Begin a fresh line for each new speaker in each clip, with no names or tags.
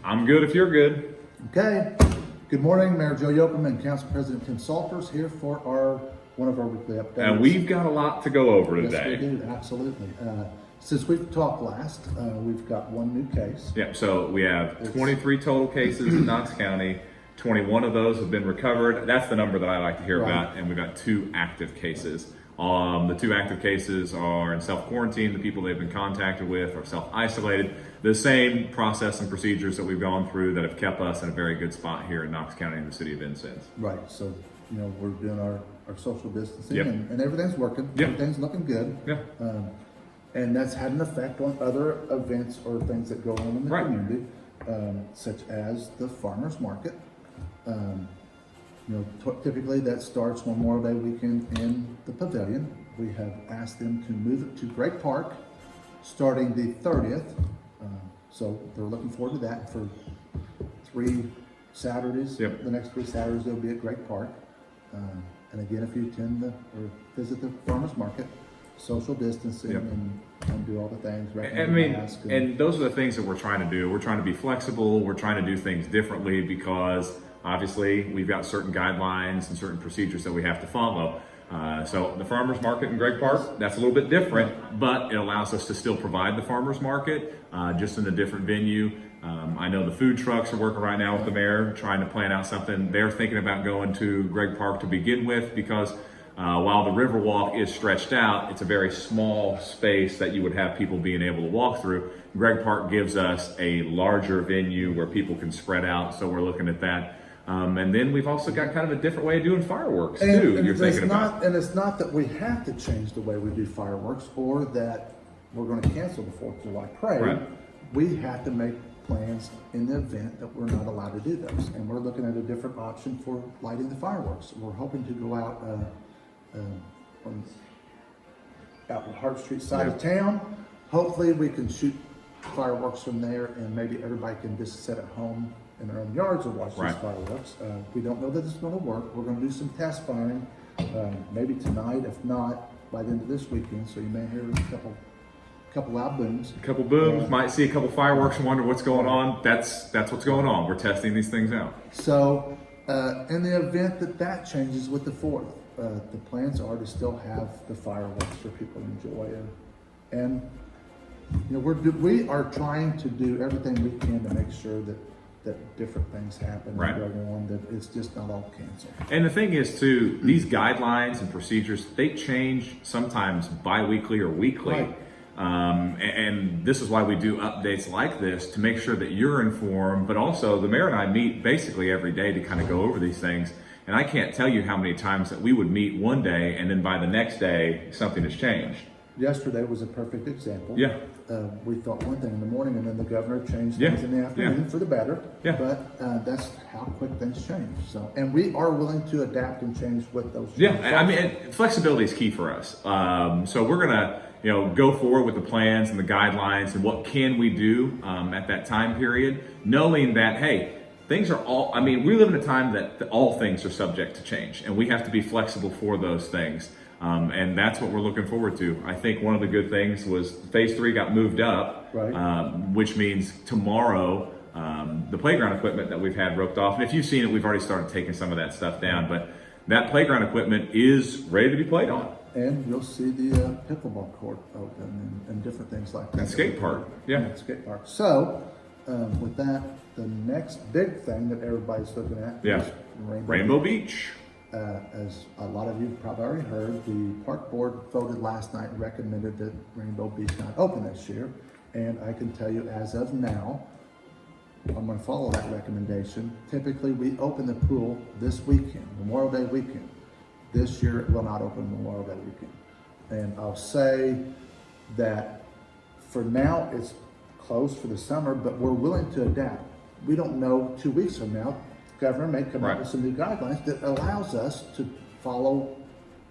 I'm good if you're good.
Okay. Good morning, Mayor Joe Yocum and Council President Tim Salters here for one of our weekly updates.
And we've got a lot to go over
Yes,
today.
we do, absolutely. Since we've talked last, we've got one new case.
Yeah, so we have 23 total cases in Knox County. 21 of those have been recovered. That's the number that I like to hear
Right.
about. And we've got 2 active cases. The 2 active cases are in self-quarantine. The people they've been contacted with are self-isolated. The same process and procedures that we've gone through that have kept us in a very good spot here in Knox County and the city of Vincennes.
Right. So, we're doing our social distancing
Yep.
and everything's working.
Yep.
Everything's looking good.
Yeah.
And that's had an effect on other events or things that go on in the
Right.
community, such as the farmers market. Typically that starts Memorial Day weekend in the pavilion. We have asked them to move it to Great Park starting the 30th. So they're looking forward to that for 3 Saturdays.
Yep.
The next 3 Saturdays they'll be at Great Park. And again, if you attend or visit the farmers market, social distancing
Yep.
and do all the things.
I
recommend
mean,
mask
and those are the things that we're trying to do. We're trying to be flexible. We're trying to do things differently because obviously we've got certain guidelines and certain procedures that we have to follow. So the farmers market in Great Park, that's a little bit different, but it allows us to still provide the farmers market just in a different venue. I know the food trucks are working right now with the mayor, trying to plan out something. They're thinking about going to Great Park to begin with because while the Riverwalk is stretched out, it's a very small space that you would have people being able to walk through. Greg Park gives us a larger venue where people can spread out, so we're looking at that. And then we've also got kind of a different way of doing fireworks too.
And
You're thinking about.
And it's not that we have to change the way we do fireworks or that we're going to cancel the 4th of July parade.
Right.
We have to make plans in the event that we're not allowed to do those. And we're looking at a different option for lighting the fireworks. We're hoping to go out on the Hart Street side of town. Hopefully we can shoot fireworks from there and maybe everybody can just sit at home in their own yards and watch
Right.
these fireworks. We don't know that it's going to work. We're going to do some test firing, maybe tonight, if not by the end of this weekend. So you may hear a couple loud booms.
A couple booms, might see a couple fireworks and wonder what's going on. That's what's going on. We're testing these things out.
So in the event that changes with the 4th, the plans are to still have the fireworks for people to enjoy. And we are trying to do everything we can to make sure that different things happen
Right.
and everyone, that it's just not all canceled.
And the thing is too, these guidelines and procedures, they change sometimes bi-weekly or weekly.
Right.
And this is why we do updates like this to make sure that you're informed, but also the mayor and I meet basically every day to kind of go over these things. And I can't tell you how many times that we would meet one day and then by the next day, something has changed.
Yesterday was a perfect example.
Yeah.
We thought one thing in the morning and then the governor changed
Yeah.
things in the afternoon
Yeah.
for the better.
Yeah.
But that's how quick things change. So, and we are willing to adapt and change with those changes.
Yeah, I mean, flexibility is key for us. So we're gonna, go forward with the plans and the guidelines and what can we do at that time period, knowing that, hey, things are all, we live in a time that all things are subject to change and we have to be flexible for those things. And that's what we're looking forward to. I think one of the good things was phase 3 got moved up,
Right.
which means tomorrow, the playground equipment that we've had roped off, and if you've seen it, we've already started taking some of that stuff down, but that playground equipment is ready to be played on.
And you'll see the pickleball court open and different things like that.
And skate park, yeah.
Skate park. So, with that, the next big thing that everybody's looking at
Yeah.
is
Rainbow Beach.
As a lot of you probably already heard, the park board voted last night and recommended that Rainbow Beach not open this year. And I can tell you as of now, I'm going to follow that recommendation. Typically, we open the pool this weekend, Memorial Day weekend. This year, it will not open Memorial Day weekend. And I'll say that for now, it's closed for the summer, but we're willing to adapt. We don't know 2 weeks from now, the governor may come
Right.
up with some new guidelines that allows us to follow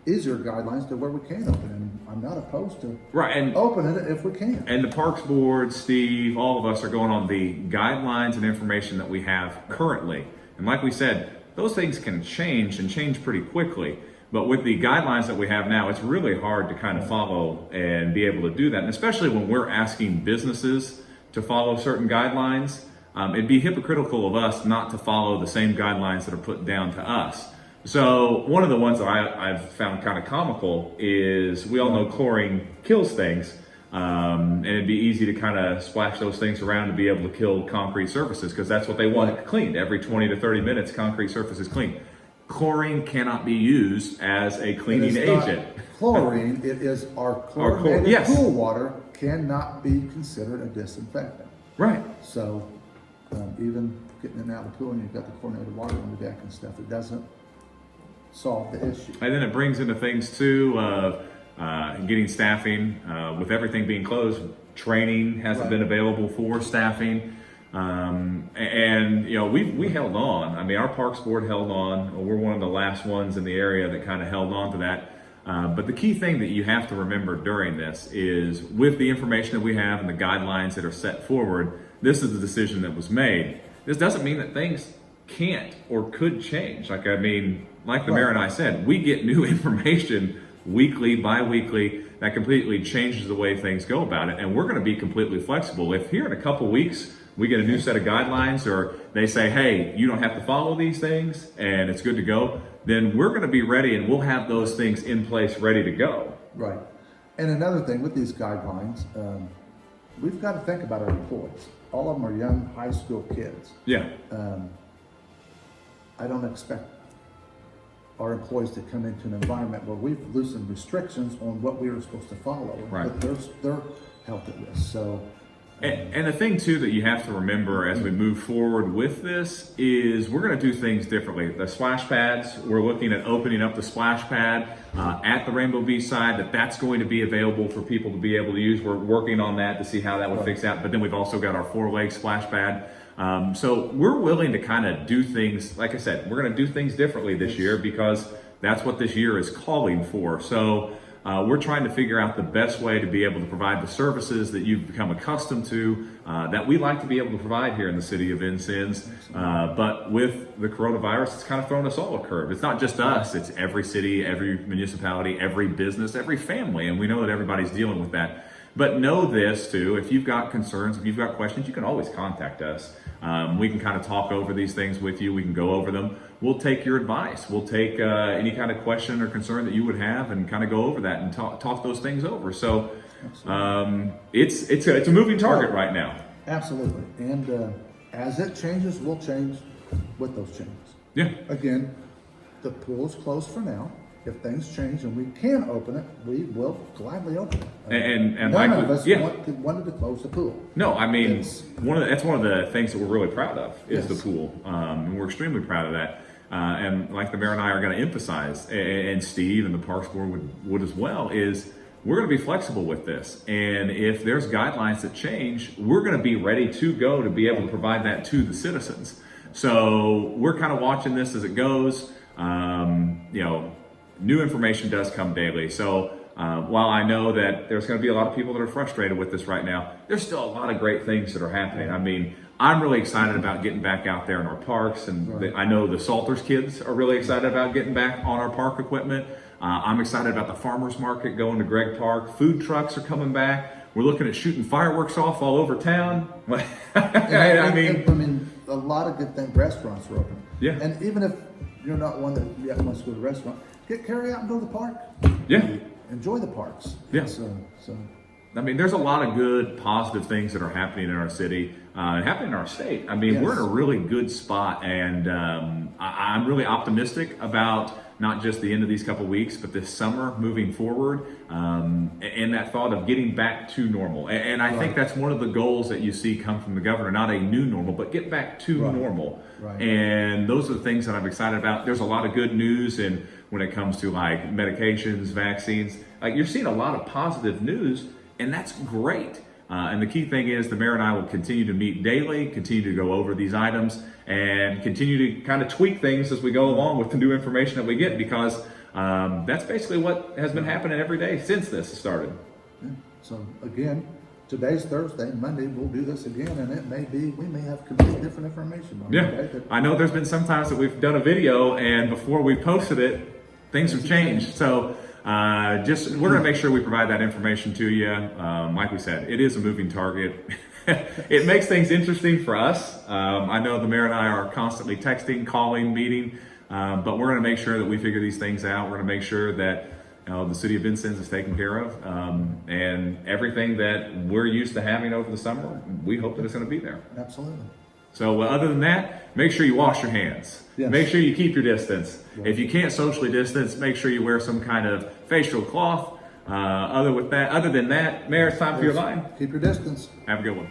easier guidelines to where we can open. And I'm not opposed to
Right, and
opening it if we can.
And the Parks Board, Steve, all of us are going on the guidelines and information that we have currently. And like we said, those things can change and change pretty quickly. But with the guidelines that we have now, it's really hard to kind of follow and be able to do that. And especially when we're asking businesses to follow certain guidelines, it'd be hypocritical of us not to follow the same guidelines that are put down to us. So one of the ones that I've found kind of comical is we all know chlorine kills things. And it'd be easy to kind of splash those things around to be able to kill concrete surfaces because that's what they want cleaned. Every 20 to 30 minutes, concrete surface is cleaned. Chlorine cannot be used as a cleaning agent.
Chlorine, it is our chlorinated pool water cannot be considered a disinfectant.
Right.
So even getting it out of the pool and you've got the chlorinated water on the deck and stuff, it doesn't solve the issue.
And then it brings into things too, getting staffing, with everything being closed, training hasn't been available for staffing. And you know, we held on. I mean, our Parks Board held on. We're one of the last ones in the area that kind of held on to that. But the key thing that you have to remember during this is with the information that we have and the guidelines that are set forward, this is the decision that was made. This doesn't mean that things can't or could change. Like the mayor and I said, we get new information weekly, bi-weekly, that completely changes the way things go about it. And we're going to be completely flexible. If here in a couple weeks, we get a new set of guidelines or they say, hey, you don't have to follow these things and it's good to go, then we're going to be ready and we'll have those things in place ready to go.
Right. And another thing with these guidelines, we've got to think about our employees. All of them are young high school kids.
Yeah.
I don't expect our employees to come into an environment where we've loosened restrictions on what we were supposed to follow.
Right.
But there's their health at risk. So,
and the thing too that you have to remember as we move forward with this is we're going to do things differently. The splash pads, we're looking at opening up the splash pad at the Rainbow Beach side. That's going to be available for people to be able to use. We're working on that to see how that would fix out. But then we've also got our 4-leg splash pad. So we're willing to kind of do things, like I said, we're going to do things differently this year because that's what this year is calling for. So we're trying to figure out the best way to be able to provide the services that you've become accustomed to, that we like to be able to provide here in the city of Vincennes. But with the coronavirus, it's kind of thrown us all a curve. It's not just us, it's every city, every municipality, every business, every family. And we know that everybody's dealing with that. But know this too, if you've got concerns, if you've got questions, you can always contact us. We can kind of talk over these things with you. We can go over them. We'll take your advice. We'll take any kind of question or concern that you would have and kind of go over that and talk those things over. So it's a moving target right now.
Absolutely. And as it changes, we'll change with those changes.
Yeah.
Again, the pool is closed for now. If things change and we can open it, we will gladly open it.
And
none of us wanted to close the pool.
No, I mean, that's one of the things that we're really proud of is the pool. And we're extremely proud of that. And like the mayor and I are going to emphasize, and Steve and the Parks Board would as well, is we're going to be flexible with this. And if there's guidelines that change, we're going to be ready to go to be able to provide that to the citizens. So we're kind of watching this as it goes. New information does come daily. So while I know that there's going to be a lot of people that are frustrated with this right now, there's still a lot of great things that are happening. I mean, I'm really excited about getting back out there in our parks. And I know the Salters kids are really excited about getting back on our park equipment. I'm excited about the farmers market going to Gregg Park. Food trucks are coming back. We're looking at shooting fireworks off all over town. I
mean, a lot of good things. Restaurants are open.
Yeah.
And even if you're not one that yet wants to go to a restaurant, carry out and go to the park.
Yeah.
Enjoy the parks.
Yeah.
So.
I mean, there's a lot of good, positive things that are happening in our city, happening in our state. I mean, we're in a really good spot, and I'm really optimistic about not just the end of these couple weeks, but this summer moving forward, and that thought of getting back to normal. And I think that's one of the goals that you see come from the governor, not a new normal, but get back to normal.
Right.
And those are the things that I'm excited about. There's a lot of good news, and when it comes to like medications, vaccines, like you're seeing a lot of positive news, and that's great. And the key thing is the mayor and I will continue to meet daily, continue to go over these items, and continue to kind of tweak things as we go along with the new information that we get, because that's basically what has been happening every day since this started.
Yeah. So again, today's Thursday. Monday we'll do this again, and we may have completely different information on it.
I know there's been some times that we've done a video, and before we posted it, things have changed. So we're going to make sure we provide that information to you. Like we said, it is a moving target. it makes things interesting for us. I know the mayor and I are constantly texting, calling, meeting, but we're going to make sure that we figure these things out. We're going to make sure that the city of Vincennes is taken care of, and everything that we're used to having over the summer, we hope that it's going to be there.
Absolutely.
So other than that, make sure you wash your hands.
Yes.
Make sure you keep your distance. If you can't socially distance, make sure you wear some kind of facial cloth. Other than that, Mayor, it's time for your line.
Keep your distance.
Have a good one.